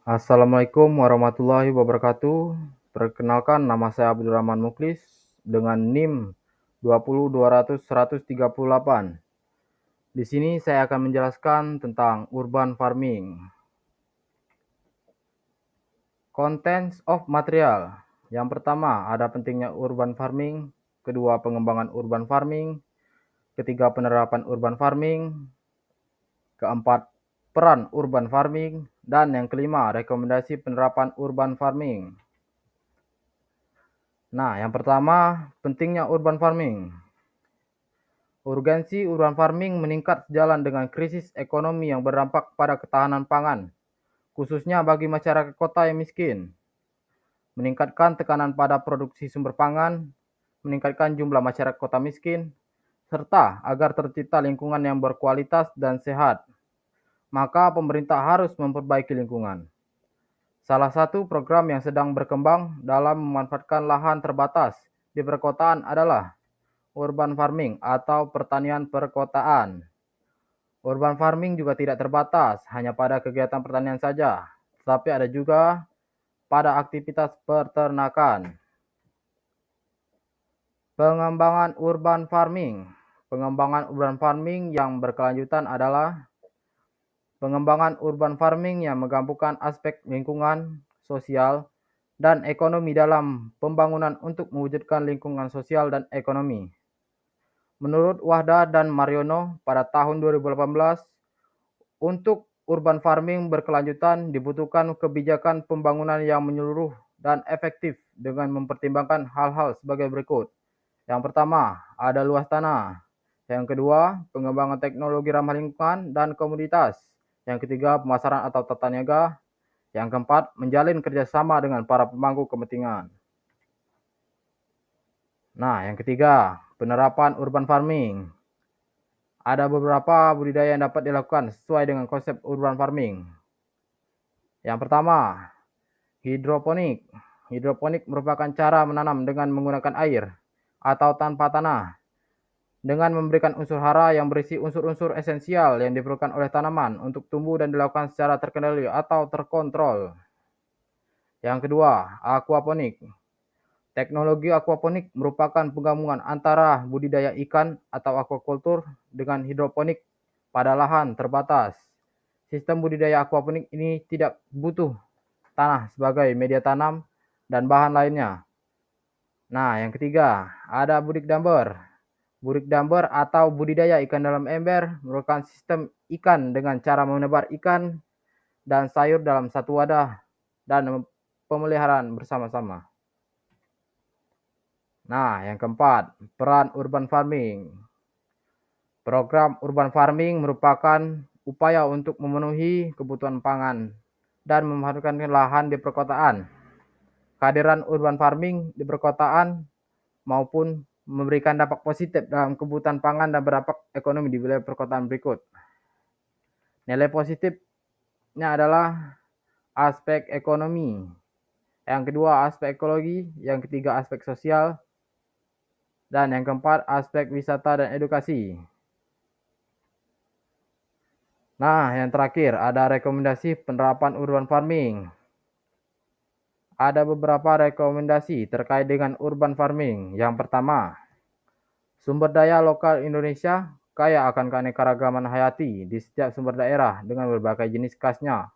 Assalamualaikum warahmatullahi wabarakatuh. Perkenalkan, nama saya Abdurrahman Muklis dengan NIM 20200-138. Di sini saya akan menjelaskan tentang urban farming. Contents of material. Yang pertama, ada pentingnya urban farming. Kedua, pengembangan urban farming. Ketiga, penerapan urban farming. Keempat, peran urban farming. Dan yang kelima, rekomendasi penerapan urban farming. Nah, yang pertama, pentingnya urban farming. Urgensi urban farming meningkat sejalan dengan krisis ekonomi yang berdampak pada ketahanan pangan, khususnya bagi masyarakat kota yang miskin. Meningkatkan tekanan pada produksi sumber pangan, meningkatkan jumlah masyarakat kota miskin, serta agar tercipta lingkungan yang berkualitas dan sehat, maka pemerintah harus memperbaiki lingkungan. Salah satu program yang sedang berkembang dalam memanfaatkan lahan terbatas di perkotaan adalah urban farming atau pertanian perkotaan. Urban farming juga tidak terbatas hanya pada kegiatan pertanian saja, tetapi ada juga pada aktivitas peternakan. Pengembangan urban farming. Pengembangan urban farming yang berkelanjutan adalah pengembangan urban farming yang menggabungkan aspek lingkungan, sosial, dan ekonomi dalam pembangunan untuk mewujudkan lingkungan sosial dan ekonomi. Menurut Wahda dan Mariono pada tahun 2018, untuk urban farming berkelanjutan dibutuhkan kebijakan pembangunan yang menyeluruh dan efektif dengan mempertimbangkan hal-hal sebagai berikut. Yang pertama, ada luas tanah. Yang kedua, pengembangan teknologi ramah lingkungan dan komoditas. Yang ketiga, pemasaran atau tata niaga. Yang keempat, menjalin kerjasama dengan para pemangku kepentingan. Nah, yang ketiga, penerapan urban farming. Ada beberapa budidaya yang dapat dilakukan sesuai dengan konsep urban farming. Yang pertama, hidroponik. Hidroponik merupakan cara menanam dengan menggunakan air atau tanpa tanah, dengan memberikan unsur hara yang berisi unsur-unsur esensial yang diperlukan oleh tanaman untuk tumbuh dan dilakukan secara terkendali atau terkontrol. Yang kedua, aquaponik. Teknologi aquaponik merupakan penggabungan antara budidaya ikan atau aquaculture dengan hidroponik pada lahan terbatas. Sistem budidaya aquaponik ini tidak butuh tanah sebagai media tanam dan bahan lainnya. Nah, yang ketiga, ada budik damber. Budik damber atau budidaya ikan dalam ember merupakan sistem ikan dengan cara menebar ikan dan sayur dalam satu wadah dan pemeliharaan bersama-sama. Nah, yang keempat, peran urban farming. Program urban farming merupakan upaya untuk memenuhi kebutuhan pangan dan memanfaatkan lahan di perkotaan. Kehadiran urban farming di perkotaan maupun memberikan dampak positif dalam kebutuhan pangan dan berdampak ekonomi di wilayah perkotaan berikut. Nilai positifnya adalah aspek ekonomi, yang kedua aspek ekologi, yang ketiga aspek sosial, dan yang keempat aspek wisata dan edukasi. Nah, yang terakhir ada rekomendasi penerapan urban farming. Ada beberapa rekomendasi terkait dengan urban farming. Yang pertama, sumber daya lokal Indonesia kaya akan keanekaragaman hayati di setiap sumber daerah dengan berbagai jenis khasnya,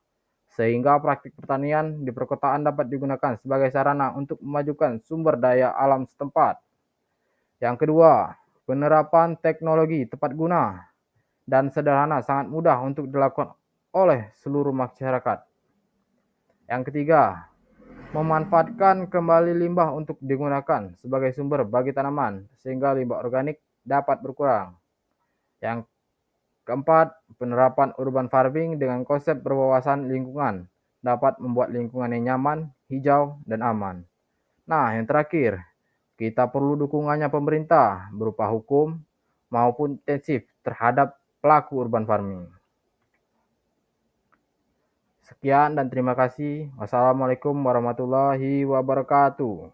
sehingga praktik pertanian di perkotaan dapat digunakan sebagai sarana untuk memajukan sumber daya alam setempat. Yang kedua, penerapan teknologi tepat guna dan sederhana sangat mudah untuk dilakukan oleh seluruh masyarakat. Yang ketiga, memanfaatkan kembali limbah untuk digunakan sebagai sumber bagi tanaman sehingga limbah organik dapat berkurang. Yang keempat, penerapan urban farming dengan konsep berwawasan lingkungan dapat membuat lingkungan yang nyaman, hijau, dan aman. Nah, yang terakhir, kita perlu dukungannya pemerintah berupa hukum maupun intensif terhadap pelaku urban farming. Sekian dan terima kasih. Wassalamualaikum warahmatullahi wabarakatuh.